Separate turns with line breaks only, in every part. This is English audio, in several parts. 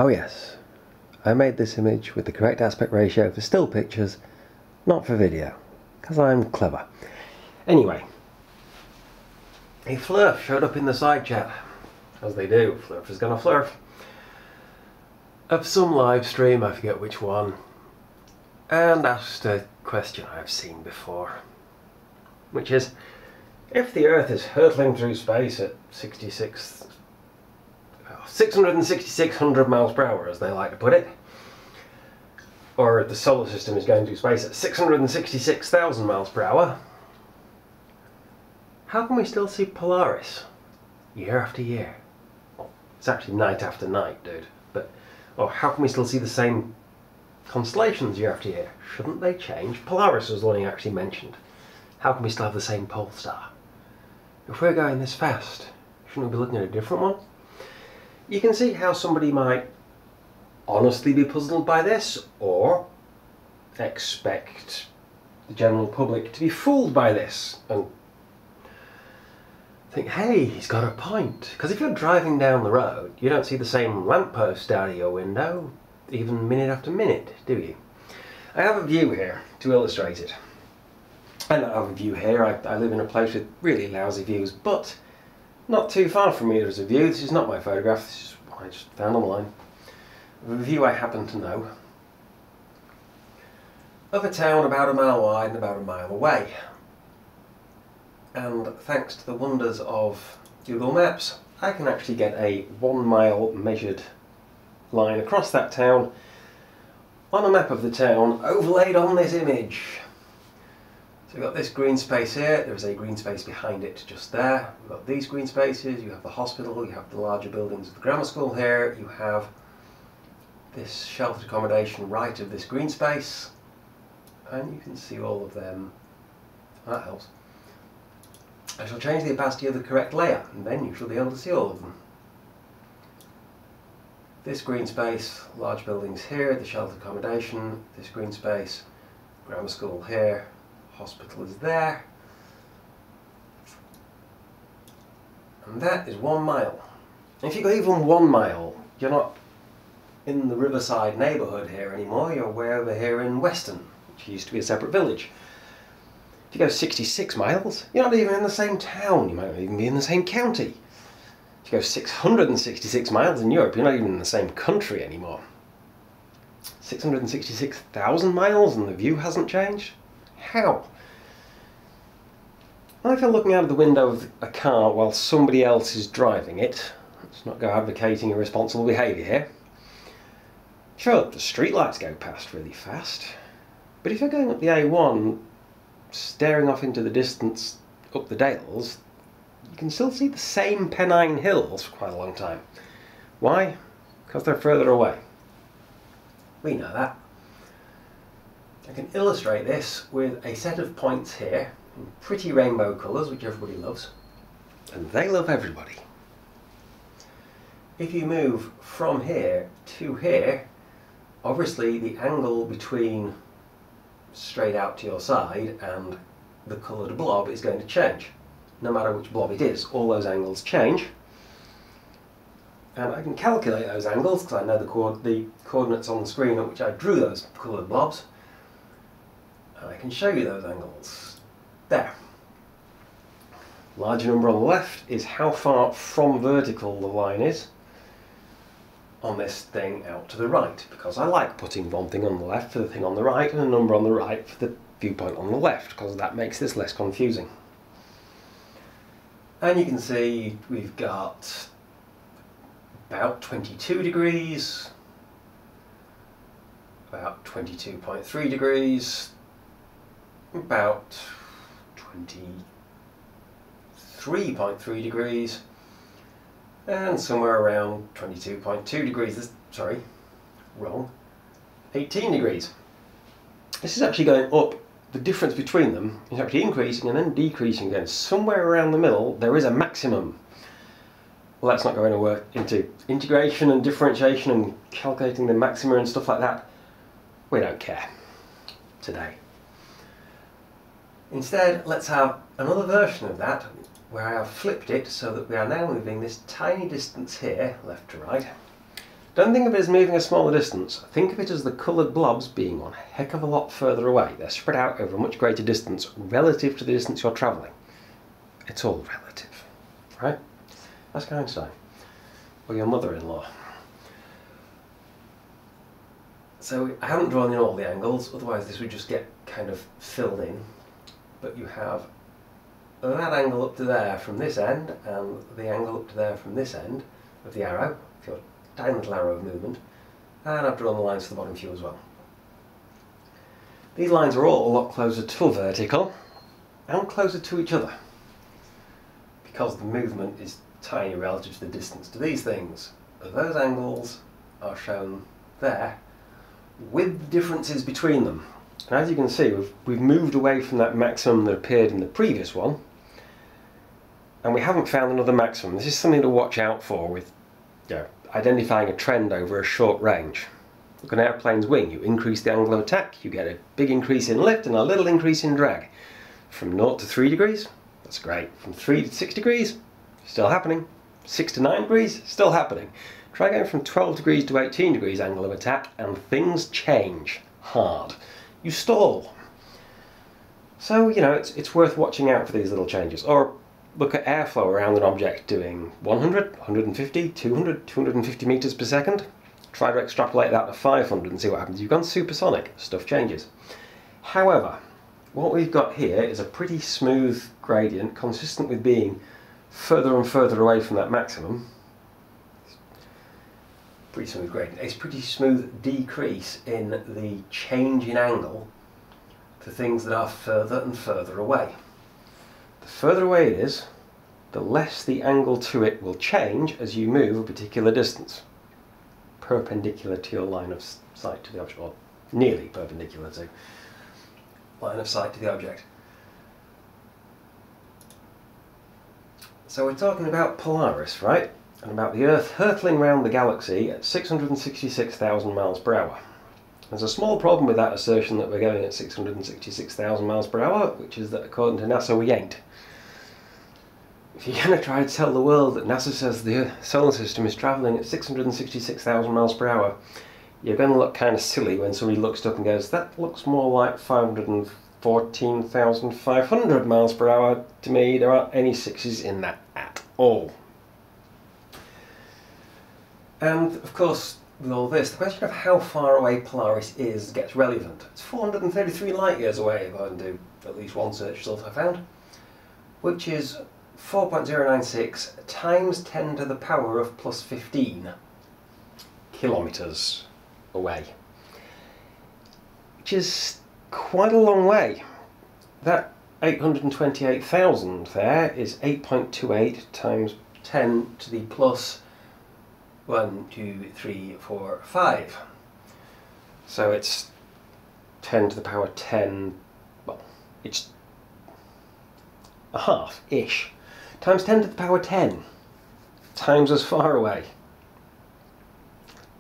Oh yes, I made this image with the correct aspect ratio for still pictures, not for video, because I'm clever. Anyway, a flurf showed up in the side chat, as they do. Flurf is gonna flurf. Of some live stream, I forget which one, and asked a question I've seen before, which is, if the Earth is hurtling through space at 66600 miles per hour, as they like to put it, or the solar system is going through space at 666,000 miles per hour, how can we still see Polaris year after year? Well, it's actually night after night, dude. But, or how can we still see the same constellations year after year? Shouldn't they change? Polaris was the one he actually mentioned. How can we still have the same pole star? If we're going this fast, shouldn't we be looking at a different one? You can see how somebody might honestly be puzzled by this, or expect the general public to be fooled by this and think, hey, he's got a point. Because if you're driving down the road, you don't see the same lamppost out of your window, even minute after minute, do you? I have a view here to illustrate it. I don't have a view here. I live in a place with really lousy views, but not too far from me there's a view. This is not my photograph, this is what I just found online. A view I happen to know of a town about a mile wide and about a mile away. And thanks to the wonders of Google Maps, I can actually get a 1 mile measured line across that town on a map of the town overlaid on this image. So we've got this green space here, there is a green space behind it just there. We've got these green spaces, you have the hospital, you have the larger buildings of the grammar school here, you have this sheltered accommodation right of this green space, and you can see all of them. That helps. I shall change the opacity of the correct layer, and then you shall be able to see all of them. This green space, large buildings here, the sheltered accommodation, this green space, grammar school here, hospital is there, and that is 1 mile. If you go even 1 mile, you're not in the Riverside neighbourhood here anymore, you're way over here in Weston, which used to be a separate village. If you go 66 miles, you're not even in the same town, you might not even be in the same county. If you go 666 miles in Europe, you're not even in the same country anymore. 666,000 miles and the view hasn't changed? How? Well, if you're looking out of the window of a car while somebody else is driving it, let's not go advocating irresponsible behaviour here. Sure, the streetlights go past really fast, but if you're going up the A1, staring off into the distance up the dales, you can still see the same Pennine Hills for quite a long time. Why? Because they're further away. We know that. I can illustrate this with a set of points here in pretty rainbow colours, which everybody loves, and they love everybody. If you move from here to here, obviously the angle between straight out to your side and the coloured blob is going to change. No matter which blob it is, all those angles change. And I can calculate those angles because I know the coordinates on the screen at which I drew those coloured blobs. And I can show you those angles. There. Larger number on the left is how far from vertical the line is on this thing out to the right, because I like putting one thing on the left for the thing on the right and a number on the right for the viewpoint on the left, because that makes this less confusing. And you can see we've got about 22 degrees, about 22.3 degrees, about 23.3 degrees, and somewhere around 22.2 degrees, sorry, wrong, 18 degrees. This is actually going up, the difference between them is actually increasing and then decreasing again. Somewhere around the middle there is a maximum. Well, that's not going to work into integration and differentiation and calculating the maxima and stuff like that. We don't care today. Instead, let's have another version of that where I have flipped it so that we are now moving this tiny distance here, left to right, Don't think of it as moving a smaller distance. Think of it as the coloured blobs being one heck of a lot further away. They're spread out over a much greater distance relative to the distance you're travelling. It's all relative, right? Ask Einstein, or your mother-in-law. So I haven't drawn in all the angles, otherwise this would just get kind of filled in. But you have that angle up to there from this end, and the angle up to there from this end of the arrow, if you're a tiny little arrow of movement, and I've drawn the lines for the bottom view as well. These lines are all a lot closer to vertical and closer to each other, because the movement is tiny relative to the distance to these things. Those angles are shown there with the differences between them. And as you can see, we've moved away from that maximum that appeared in the previous one, and we haven't found another maximum. This is something to watch out for with identifying a trend over a short range. Look at an airplane's wing. You increase the angle of attack, you get a big increase in lift and a little increase in drag. From 0 to 3 degrees, that's great. From 3 to 6 degrees, still happening. 6 to 9 degrees, still happening. Try going from 12 degrees to 18 degrees angle of attack and things change hard. You stall. So, it's worth watching out for these little changes. Or look at airflow around an object doing 100, 150, 200, 250 meters per second. Try to extrapolate that to 500 and see what happens. You've gone supersonic, stuff changes. However, what we've got here is a pretty smooth gradient, consistent with being further and further away from that maximum. Pretty smooth gradient. It's pretty smooth decrease in the change in angle to things that are further and further away. The further away it is, the less the angle to it will change as you move a particular distance, perpendicular to your line of sight to the object, or nearly perpendicular to line of sight to the object. So we're talking about Polaris, right? And about the Earth hurtling around the galaxy at 666,000 miles per hour. There's a small problem with that assertion that we're going at 666,000 miles per hour, which is that according to NASA we ain't. If you're going to try to tell the world that NASA says the solar system is travelling at 666,000 miles per hour, you're going to look kind of silly when somebody looks up and goes, that looks more like 514,500 miles per hour to me. There aren't any sixes in that at all. And of course, with all this, the question of how far away Polaris is gets relevant. It's 433 light years away, according to at least one search result I found, which is 4.096 times 10 to the power of plus 15 kilometres away, which is quite a long way. That 828,000 there is 8.28 times 10 to the plus 1, 2, 3, 4, 5. So it's 10 to the power 10, well, it's a half-ish, times 10 to the power 10, times as far away,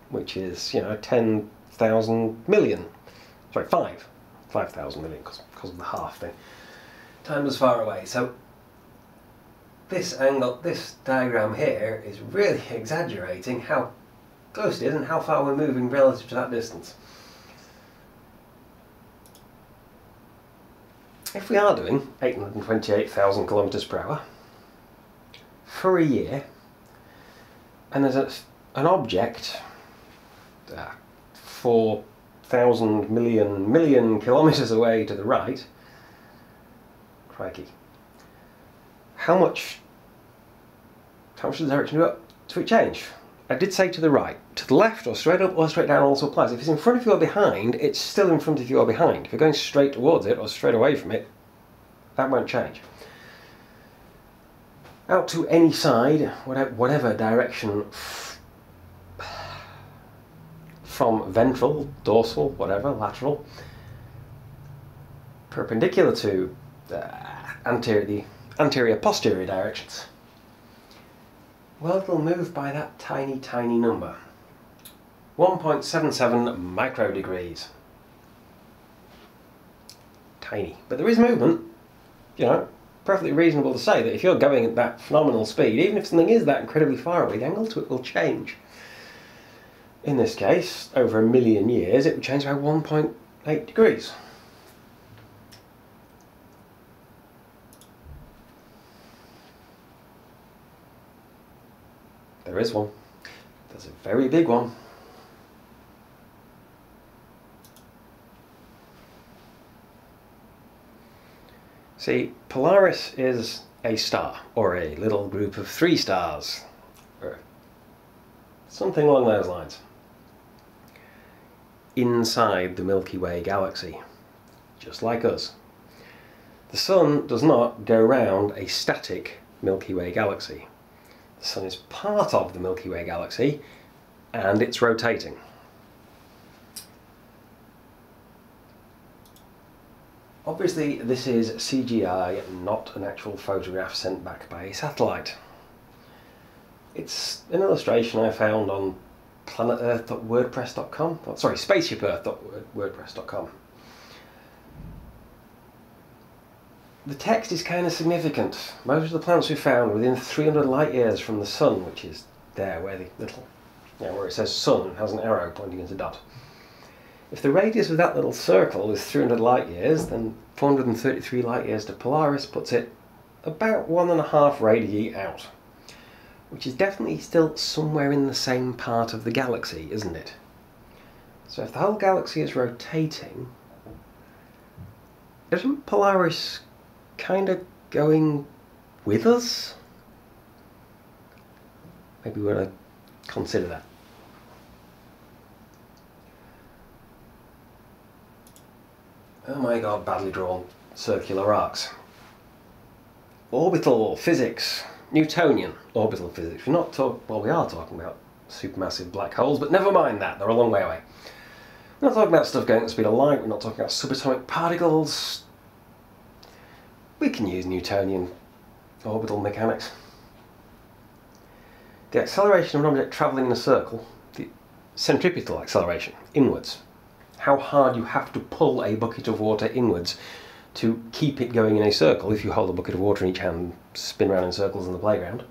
which is, 10,000 million, sorry, 5,000 million, because of the half thing, times as far away. So this angle, this diagram here is really exaggerating how close it is and how far we're moving relative to that distance. If we are doing 828,000 kilometers per hour for a year, and there's an object 4,000 million kilometers away to the right, crikey, how much does the direction to it change? I did say to the right. To the left or straight up or straight down also applies. If it's in front of you or behind, it's still in front of you or behind. If you're going straight towards it or straight away from it, that won't change. Out to any side, whatever direction, from ventral, dorsal, whatever, lateral, perpendicular to the anterior, posterior directions. Well, it'll move by that tiny, tiny number. 1.77 microdegrees. Tiny. But there is movement. Perfectly reasonable to say that if you're going at that phenomenal speed, even if something is that incredibly far away, the angle to it will change. In this case, over 1,000,000 years, it would change by 1.8 degrees. There is one. There's a very big one. See, Polaris is a star, or a little group of 3 stars, or something along those lines, inside the Milky Way galaxy, just like us. The Sun does not go round a static Milky Way galaxy. The Sun is part of the Milky Way galaxy, and it's rotating. Obviously, this is CGI, not an actual photograph sent back by a satellite. It's an illustration I found on planetearth.wordpress.com. Oh, sorry, spaceshipearth.wordpress.com. The text is kind of significant. Most of the planets we found within 300 light years from the Sun, which is there where the little, where it says Sun has an arrow pointing at a dot. If the radius of that little circle is 300 light years, then 433 light years to Polaris puts it about 1.5 radii out, which is definitely still somewhere in the same part of the galaxy, isn't it? So if the whole galaxy is rotating, isn't Polaris kind of going with us? Maybe we want to consider that. Oh my god, badly drawn circular arcs. Orbital physics. Newtonian orbital physics. We are talking about supermassive black holes, but never mind that, they're a long way away. We're not talking about stuff going at the speed of light, we're not talking about subatomic particles. We can use Newtonian orbital mechanics. The acceleration of an object travelling in a circle, the centripetal acceleration, inwards. How hard you have to pull a bucket of water inwards to keep it going in a circle, if you hold a bucket of water in each hand and spin around in circles in the playground,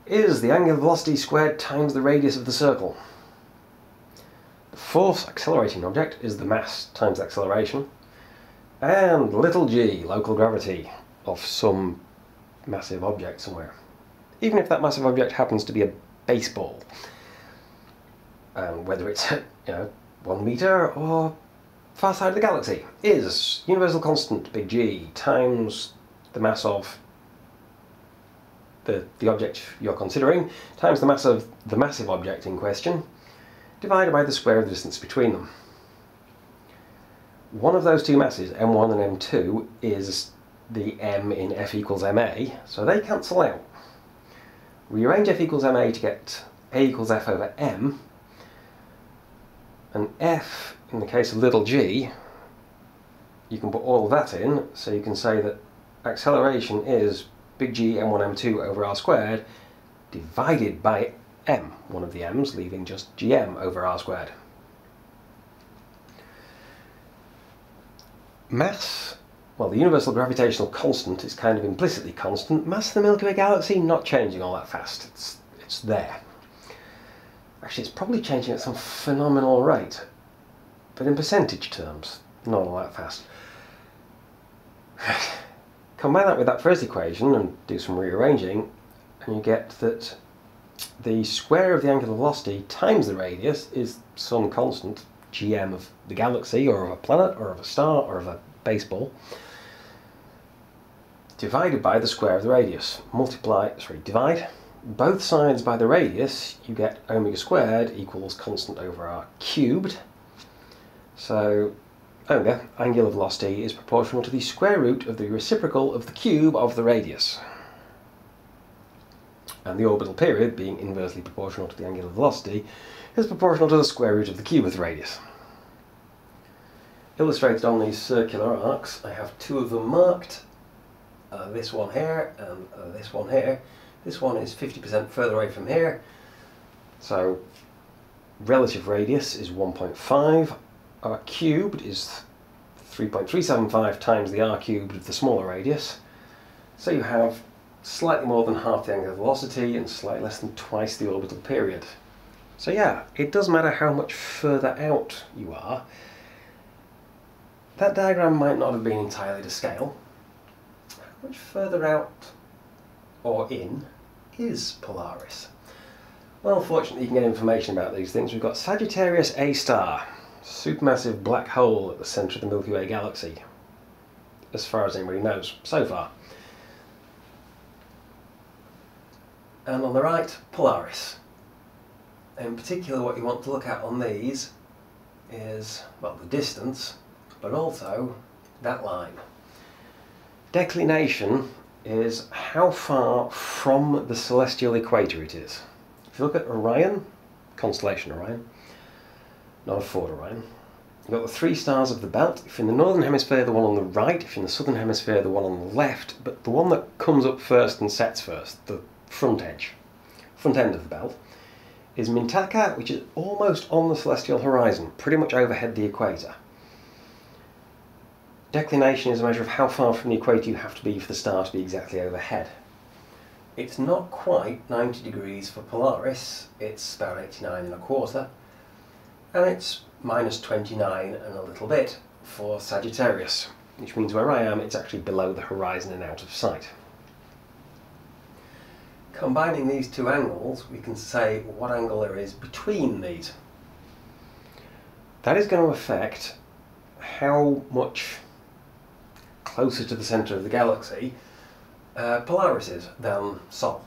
is the angular velocity squared times the radius of the circle. The force accelerating an object is the mass times the acceleration, and little g, local gravity of some massive object somewhere. Even if that massive object happens to be a baseball, whether it's 1 metre or far side of the galaxy, is universal constant big G times the mass of the object you're considering times the mass of the massive object in question divided by the square of the distance between them. One of those two masses, m1 and m2, is the m in F equals ma, so they cancel out. Rearrange F equals ma to get a equals F over m, and F, in the case of little g, you can put all of that in, so you can say that acceleration is big G m1 m2 over r squared divided by m, one of the m's, leaving just gm over r squared. Mass, well, the universal gravitational constant is kind of implicitly constant. Mass of the Milky Way galaxy not changing all that fast. It's there. Actually, it's probably changing at some phenomenal rate, but in percentage terms, not all that fast. Combine that with that first equation and do some rearranging, and you get that the square of the angular velocity times the radius is some constant, gm of the galaxy, or of a planet, or of a star, or of a baseball, divided by the square of the radius. Divide both sides by the radius, you get omega squared equals constant over r cubed. So omega, angular velocity, is proportional to the square root of the reciprocal of the cube of the radius. And the orbital period, being inversely proportional to the angular velocity, is proportional to the square root of the cube of the radius. Illustrated on these circular arcs, I have 2 of them marked. This one here and this one here. This one is 50% further away from here. So relative radius is 1.5. R cubed is 3.375 times the r cubed of the smaller radius. So you have slightly more than half the angular velocity and slightly less than twice the orbital period. So yeah, it does matter how much further out you are. That diagram might not have been entirely to scale. How much further out or in is Polaris? Well, fortunately you can get information about these things. We've got Sagittarius A star, supermassive black hole at the centre of the Milky Way galaxy, as far as anybody knows so far. And on the right, Polaris. In particular, what you want to look at on these is, well, the distance, but also that line. Declination is how far from the celestial equator it is. If you look at Orion, constellation Orion, not a Ford Orion, you've got the three stars of the belt. If you're in the northern hemisphere, the one on the right. If you're in the southern hemisphere, the one on the left. But the one that comes up first and sets first, the front end of the belt, is Mintaka, which is almost on the celestial horizon, pretty much overhead the equator. Declination is a measure of how far from the equator you have to be for the star to be exactly overhead. It's not quite 90 degrees for Polaris, it's about 89.25, and it's minus 29 and a little bit for Sagittarius, which means where I am it's actually below the horizon and out of sight. Combining these two angles, we can say what angle there is between these. That is going to affect how much closer to the centre of the galaxy Polaris is than Sol.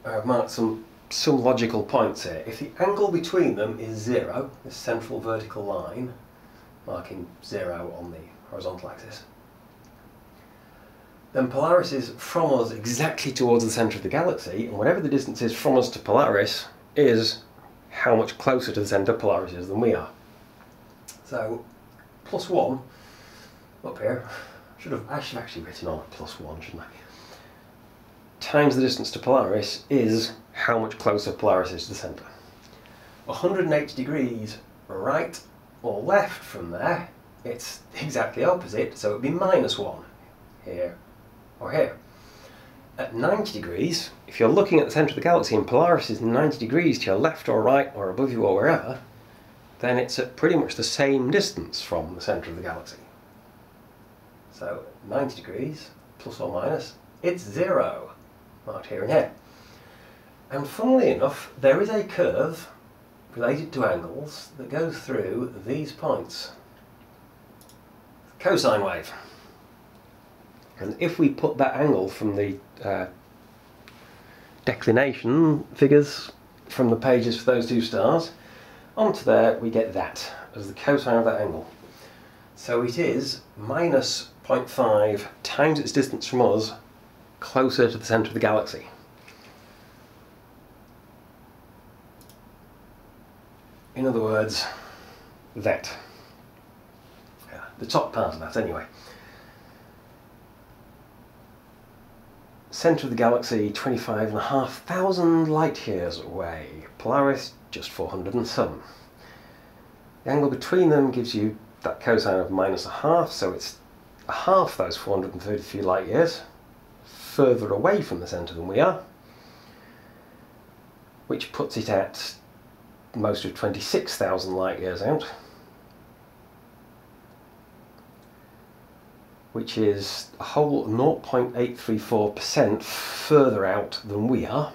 I've marked some logical points here. If the angle between them is 0, this central vertical line, marking 0 on the horizontal axis, then Polaris is from us exactly towards the centre of the galaxy, and whatever the distance is from us to Polaris is how much closer to the centre Polaris is than we are. So, +1 up here, I should have actually written on +1, shouldn't I? Times the distance to Polaris is how much closer Polaris is to the centre. 180 degrees right or left from there, it's exactly opposite, so it would be -1 here or here. At 90 degrees, if you're looking at the centre of the galaxy and Polaris is 90 degrees to your left or right or above you or wherever, then it's at pretty much the same distance from the centre of the galaxy. So 90 degrees, plus or minus, it's 0, marked here and here. And funnily enough, there is a curve related to angles that goes through these points. Cosine wave. And if we put that angle from the declination figures from the pages for those two stars onto there, we get that as the cosine of that angle. So it is minus 0.5 times its distance from us closer to the centre of the galaxy. In other words, that. The top part of that anyway. Centre of the galaxy 25,500 light years away. Polaris just 400 and some. The angle between them gives you that cosine of -1/2, so it's 1/2 those 433 light years further away from the centre than we are, which puts it at most of 26,000 light years out, which is a whole 0.834% further out than we are,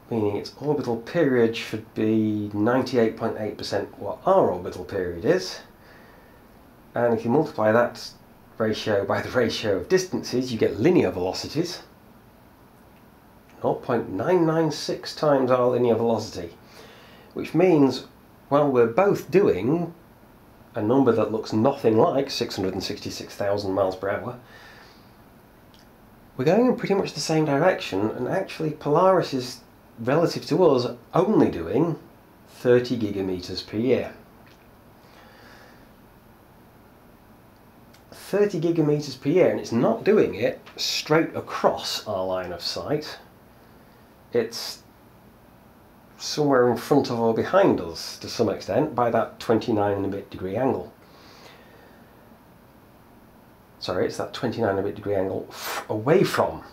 meaning its orbital period should be 98.8% what our orbital period is, and if you multiply that ratio by the ratio of distances, you get linear velocities, 0.996 times our linear velocity, which means while we're both doing a number that looks nothing like 666,000 miles per hour, we're going in pretty much the same direction, and actually Polaris is, relative to us, only doing 30 gigameters per year. 30 gigameters per year, and it's not doing it straight across our line of sight. It's somewhere in front of or behind us to some extent by that 29 and a bit degree angle. sorry, it's that 29 degree angle away from,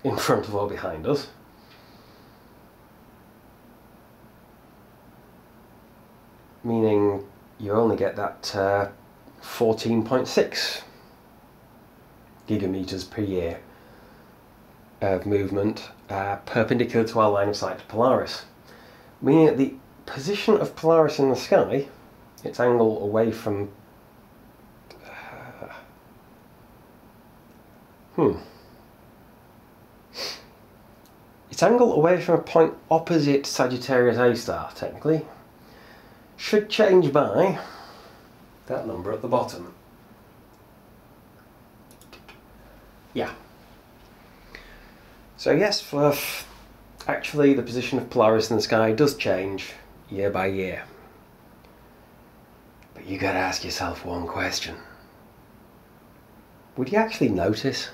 in front of or behind us. Meaning you only get that 14.6 gigameters per year of movement perpendicular to our line of sight to Polaris. Meaning that the position of Polaris in the sky, its angle away from its angle away from a point opposite Sagittarius A star, technically, should change by that number at the bottom. Yeah. So yes, Fluff, actually the position of Polaris in the sky does change year by year. But you gotta ask yourself one question. Would you actually notice?